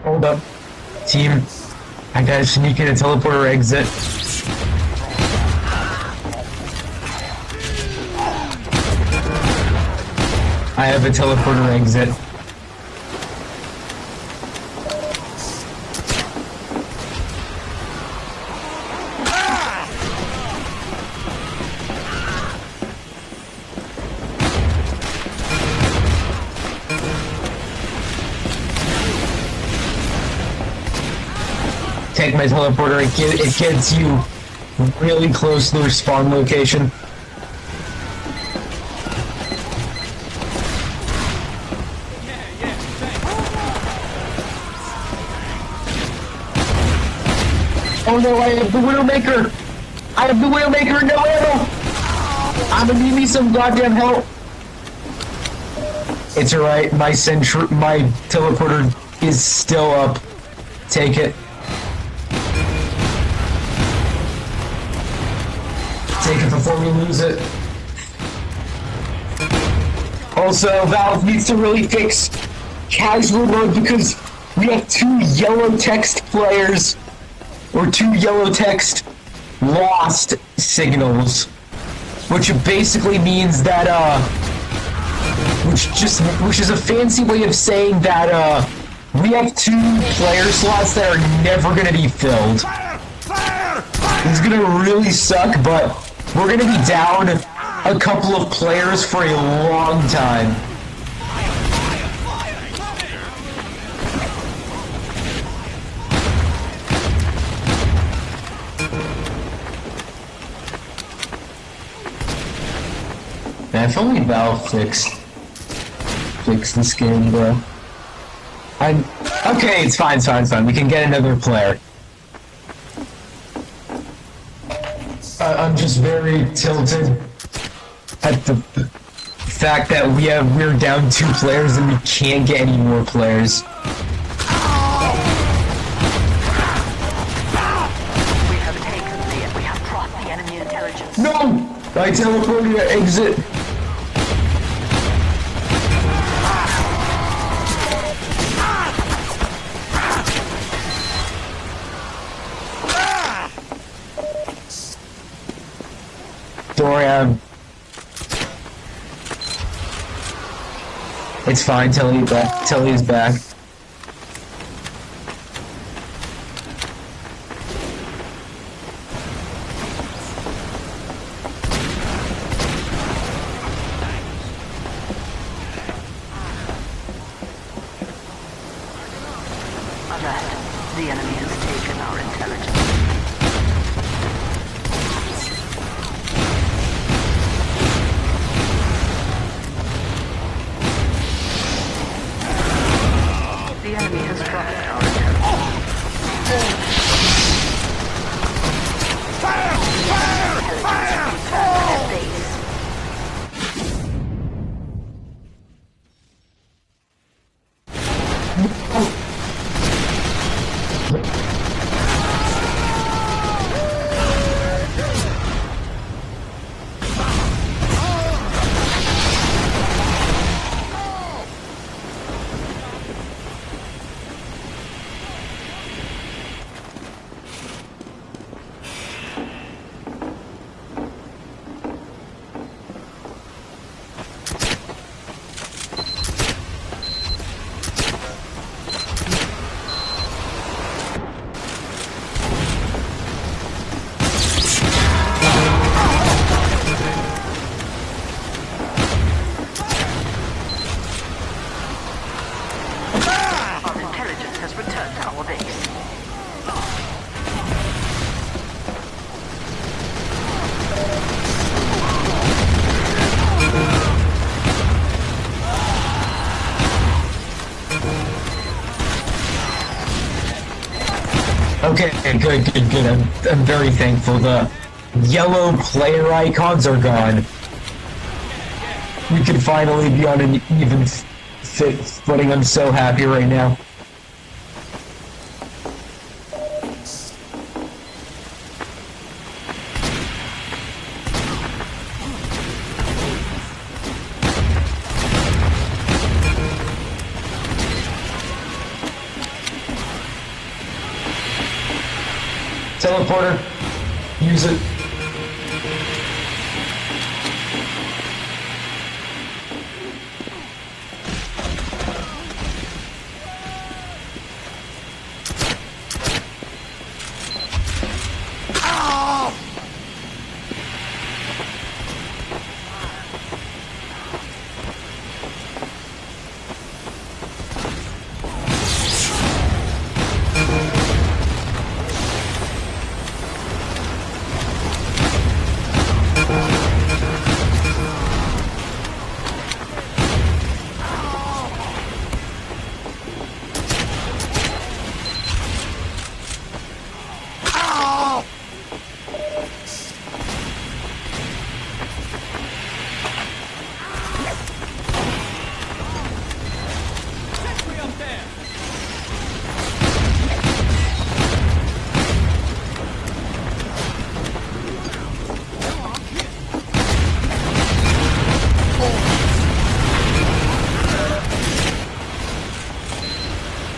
Hold up. Team, I gotta sneak in a teleporter exit. I have a teleporter exit. Take my teleporter, it gets you really close to their spawn location. Oh no, I have the Widowmaker! I have the Widowmaker, no ammo! I'm gonna need me some goddamn help! It's alright, my teleporter is still up. Take it. Take it before we lose it. Also, Valve needs to really fix casual mode because we have two yellow text players, or two yellow text lost signals, which basically means that, which is a fancy way of saying that, we have two player slots that are never gonna be filled. It's gonna really suck, but we're gonna be down a couple of players for a long time. Man, if only Valve fix this game, bro. Okay, it's fine. We can get another player. I'm just very tilted at the fact that we're down 2 players and we can't get any more players. We have taken we have crossed the enemy intelligence. No! I teleported to exit. Dorian. It's fine, Telly is back. Alert. The enemy has taken our intelligence. The enemy has dropped our intelligence. Fire! Fire! Fire! At base. Our intelligence has returned to our base. Okay, good. I'm very thankful. The yellow player icons are gone. We can finally be on an even footing. I'm so happy right now. Teleporter, use it.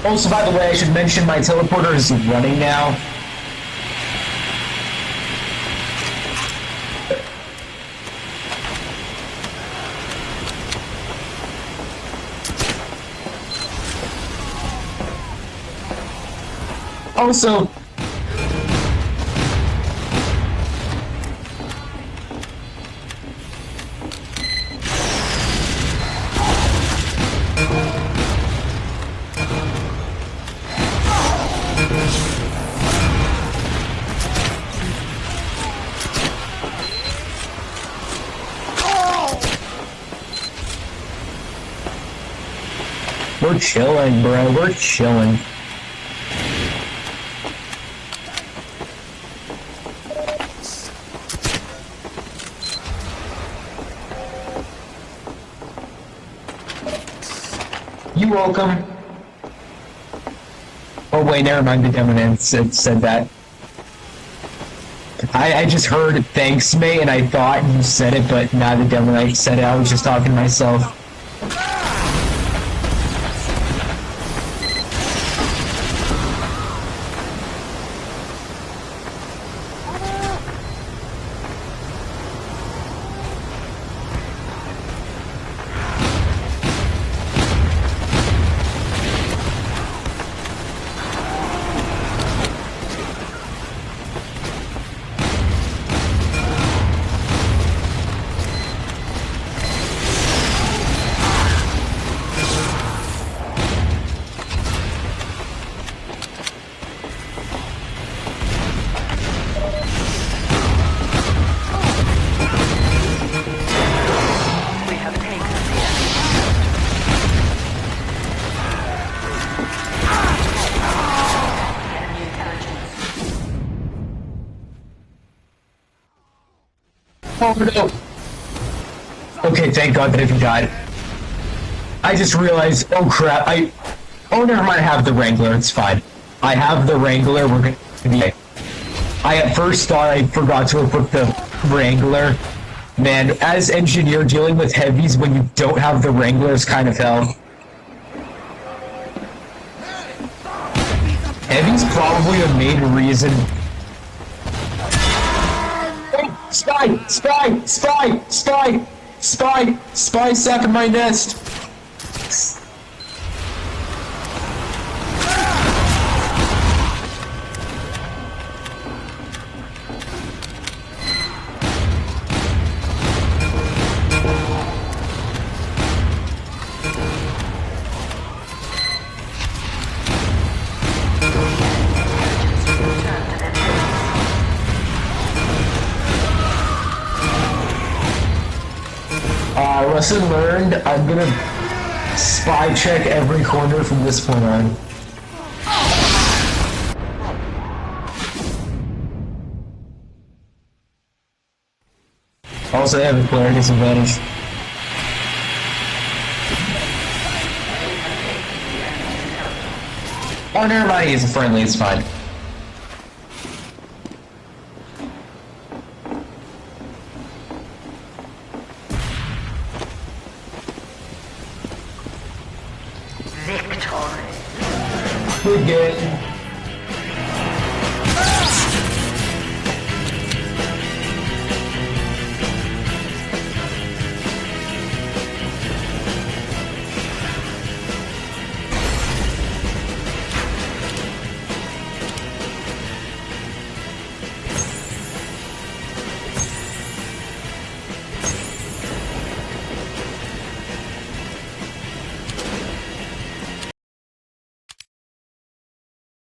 Also, by the way, I should mention my teleporter is running now. Also, we're chilling, bro. We're chilling. You welcome. Oh wait, never mind. The Demonan said that. I just heard thanks, mate, and I thought you said it, but now the Demonite said it. I was just talking to myself. Oh no! Okay, thank God that if he died. I just realized, oh crap, oh never mind, I have the Wrangler, it's fine. I have the Wrangler, we're gonna be... I at first thought I forgot to equip the Wrangler. Man, as engineer, dealing with heavies when you don't have the Wrangler is kind of hell. Heavy's probably the main reason. Oh, spy! Spy! Spy! Spy! Spy! Spy sap in my nest! Lesson learned, I'm gonna spy check every corner from this point on. Also, they have a player disadvantage. Oh, never mind, he's friendly, it's fine. Good game.